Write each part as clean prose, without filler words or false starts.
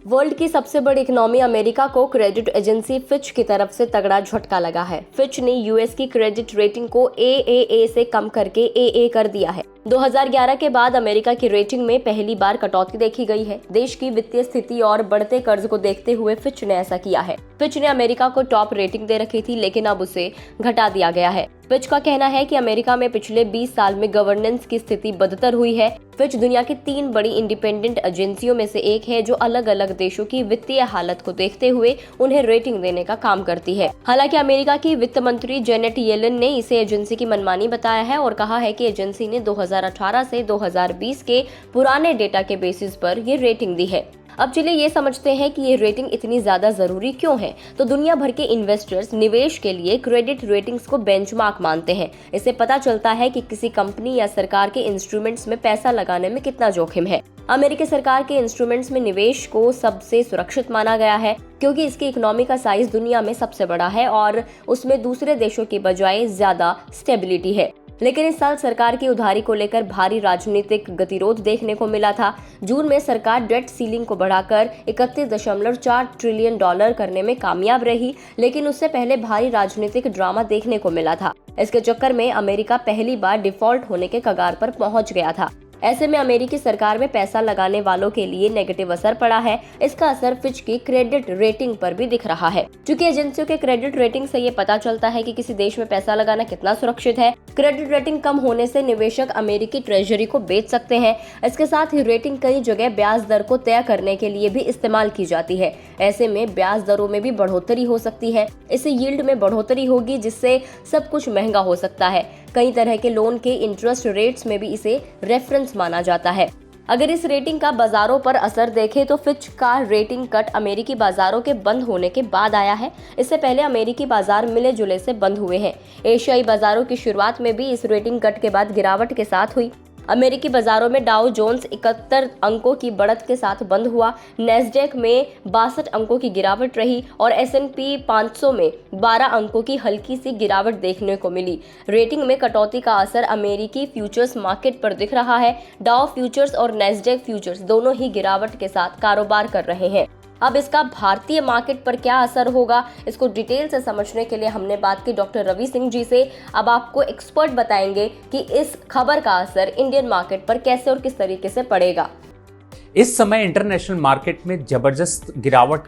World की सबसे बड़ी इकोनॉमी अमेरिका को क्रेडिट एजेंसी फिच की तरफ से तगड़ा झटका लगा है। फिच ने यूएस की क्रेडिट रेटिंग को AAA से कम करके AA कर दिया है। 2011 के बाद अमेरिका की रेटिंग में पहली बार कटौती देखी गई है। देश की वित्तीय स्थिति और बढ़ते कर्ज को देखते हुए फिच ने ऐसा किया है। फिच ने अमेरिका को टॉप रेटिंग दे रखी थी, लेकिन अब उसे घटा दिया गया है। फिच का कहना है कि अमेरिका में पिछले 20 साल में गवर्नेंस की स्थिति बदतर हुई है। फिच दुनिया की 3 बड़ी इंडिपेंडेंट एजेंसियों में से एक है जो अलग अलग देशों की वित्तीय हालत को देखते हुए उन्हें रेटिंग देने का काम करती है। हालांकि अमेरिका की वित्त मंत्री जेनेट येलन ने इसे एजेंसी की मनमानी बताया है और कहा है कि एजेंसी ने 2018 से 2020 के पुराने डेटा के बेसिस पर ये रेटिंग दी है। अब चलिए ये समझते हैं कि ये रेटिंग इतनी ज्यादा जरूरी क्यों है। तो दुनिया भर के इन्वेस्टर्स निवेश के लिए क्रेडिट रेटिंग्स को बेंचमार्क मानते हैं। इससे पता चलता है कि किसी कंपनी या सरकार के इंस्ट्रूमेंट्स में पैसा लगाने में कितना जोखिम है। अमेरिकी सरकार के इंस्ट्रूमेंट्स में निवेश को सबसे सुरक्षित माना गया है, क्योंकि इसकी इकोनॉमी का साइज दुनिया में सबसे बड़ा है और उसमें दूसरे देशों की बजाय ज्यादा स्टेबिलिटी है। लेकिन इस साल सरकार की उधारी को लेकर भारी राजनीतिक गतिरोध देखने को मिला था। जून में सरकार डेट सीलिंग को बढ़ाकर 31.4 ट्रिलियन डॉलर करने में कामयाब रही, लेकिन उससे पहले भारी राजनीतिक ड्रामा देखने को मिला था। इसके चक्कर में अमेरिका पहली बार डिफॉल्ट होने के कगार पर पहुंच गया था। ऐसे में अमेरिकी सरकार में पैसा लगाने वालों के लिए नेगेटिव असर पड़ा है। इसका असर फिच की क्रेडिट रेटिंग पर भी दिख रहा है। क्योंकि एजेंसियों के क्रेडिट रेटिंग से ये पता चलता है कि किसी देश में पैसा लगाना कितना सुरक्षित है। क्रेडिट रेटिंग कम होने से निवेशक अमेरिकी ट्रेजरी को बेच सकते हैं। इसके साथ ही रेटिंग कई जगह ब्याज दर को तय करने के लिए भी इस्तेमाल की जाती है। ऐसे में ब्याज दरों में भी बढ़ोतरी हो सकती है। इससे यील्ड में बढ़ोतरी होगी, जिससे सब कुछ महंगा हो सकता है। कई तरह के लोन के इंटरेस्ट रेट्स में भी इसे रेफरेंस माना जाता है। अगर इस रेटिंग का बाजारों पर असर देखें तो फिच का रेटिंग कट अमेरिकी बाजारों के बंद होने के बाद आया है। इससे पहले अमेरिकी बाजार मिले जुले से बंद हुए हैं। एशियाई बाजारों की शुरुआत में भी इस रेटिंग कट के बाद गिरावट के साथ हुई। अमेरिकी बाजारों में डाउ जोन्स 71 अंकों की बढ़त के साथ बंद हुआ। नेस्डेक में 62 अंकों की गिरावट रही और S&P 500 में 12 अंकों की हल्की सी गिरावट देखने को मिली। रेटिंग में कटौती का असर अमेरिकी फ्यूचर्स मार्केट पर दिख रहा है। डाउ फ्यूचर्स और नेस्डेक फ्यूचर्स दोनों ही गिरावट के साथ कारोबार कर रहे हैं। अब इसका भारतीय मार्केट पर क्या असर होगा, इसको डिटेल से समझने के लिए हमने बात की डॉक्टर रवि सिंह जी से। अब आपको एक्सपर्ट बताएंगे कि इस खबर का असर इंडियन मार्केट पर कैसे और किस तरीके से पड़ेगा। इस समय इंटरनेशनल मार्केट में जबरदस्त गिरावट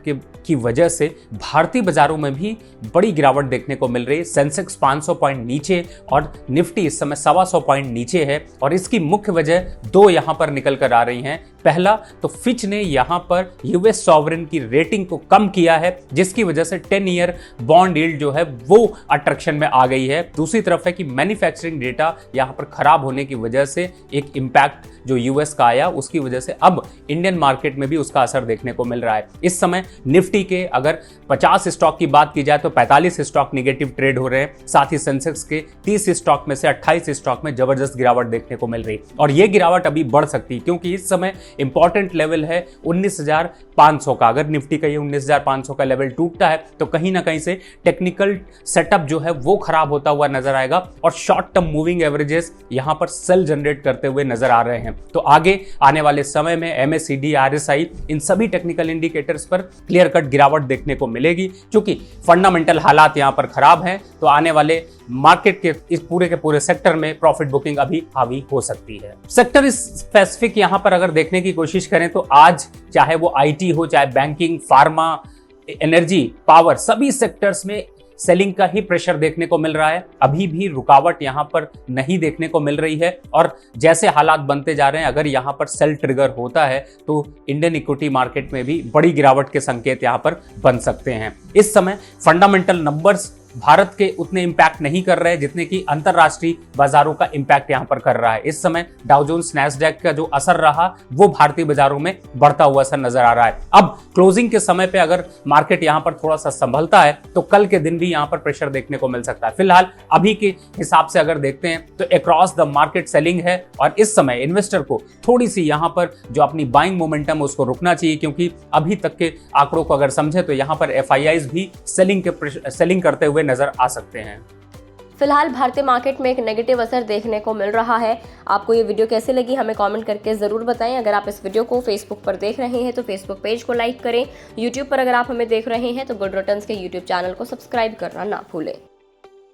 की वजह से भारतीय बाजारों में भी बड़ी गिरावट देखने को मिल रही है। सेंसेक्स 500 पॉइंट नीचे और निफ्टी इस समय 125 पॉइंट नीचे है और इसकी मुख्य वजह 2 यहां पर निकल कर आ रही हैं। पहला तो फिच ने यहां पर यूएस सॉवरेन की रेटिंग को कम किया है, जिसकी वजह से 10 ईयर बॉन्ड यील्ड जो है वो अट्रैक्शन में आ गई है। दूसरी तरफ है कि मैन्युफैक्चरिंग डेटा यहां पर खराब होने की वजह से एक इम्पैक्ट जो यूएस का आया, उसकी वजह से अब इंडियन मार्केट में भी उसका असर देखने को मिल रहा है। इस समय निफ्टी के अगर 50 स्टॉक की बात की जाए तो 45 स्टॉक नेगेटिव ट्रेड हो रहे हैं। साथ ही सेंसेक्स के 30 स्टॉक में से 28 स्टॉक में जबरदस्त गिरावट देखने को मिल रही है और ये गिरावट अभी बढ़ सकती है, क्योंकि इस समय इंपॉर्टेंट लेवल है 19,500 का। अगर निफ्टी का ये 19,500 का लेवल टूटता है तो कहीं ना कहीं से टेक्निकल सेटअप जो है वो खराब होता हुआ नजर आएगा और शॉर्ट टर्म मूविंग एवरेजेस यहां पर सेल जनरेट करते हुए नजर आ रहे हैं। तो आगे आने वाले समय में MACD, RSI इन सभी टेक्निकल इंडिकेटर्स पर क्लियर कट गिरावट देखने को मिलेगी। क्योंकि फंडामेंटल हालात यहां पर खराब हैं, तो आने वाले मार्केट के इस पूरे के पूरे सेक्टर में प्रॉफिट बुकिंग अभी हावी हो सकती है। सेक्टर स्पेसिफिक यहां पर अगर देखने की कोशिश करें तो आज चाहे वो IT हो, चाहे बैंकिंग, फार्मा, एनर्जी, पावर, सभी सेक्टर्स में सेलिंग का ही प्रेशर देखने को मिल रहा है। अभी भी रुकावट यहां पर नहीं देखने को मिल रही है और जैसे हालात बनते जा रहे हैं, अगर यहां पर सेल ट्रिगर होता है तो इंडियन इक्विटी मार्केट में भी बड़ी गिरावट के संकेत यहां पर बन सकते हैं। इस समय फंडामेंटल नंबर्स भारत के उतने इंपैक्ट नहीं कर रहे हैं जितने कि अंतरराष्ट्रीय बाजारों का इंपैक्ट यहां पर कर रहा है। इस समय डाउ जोन्स, नैस्डैक का जो असर रहा वो भारतीय बाजारों में बढ़ता हुआ असर नजर आ रहा है। अब क्लोजिंग के समय पे अगर मार्केट यहां पर थोड़ा सा संभलता है तो कल के दिन भी यहां पर प्रेशर देखने को मिल सकता है। फिलहाल अभी के हिसाब से अगर देखते हैं तो अक्रॉस द मार्केट सेलिंग है और इस समय इन्वेस्टर को थोड़ी सी यहां पर जो अपनी बाइंग मोमेंटम है उसको रुकना चाहिए, क्योंकि अभी तक के आंकड़ों को अगर समझे तो यहां पर FIIs भी सेलिंग करते हुए नजर आ सकते हैं। फिलहाल भारतीय मार्केट में एक नेगेटिव असर देखने को मिल रहा है। आपको ये वीडियो कैसी लगी हमें कमेंट करके जरूर बताएं। अगर आप इस वीडियो को फेसबुक पर देख रहे हैं तो फेसबुक पेज को लाइक करें। यूट्यूब पर अगर आप हमें देख रहे हैं तो गुड रिटर्न्स के यूट्यूब चैनल को सब्सक्राइब करना ना भूलें।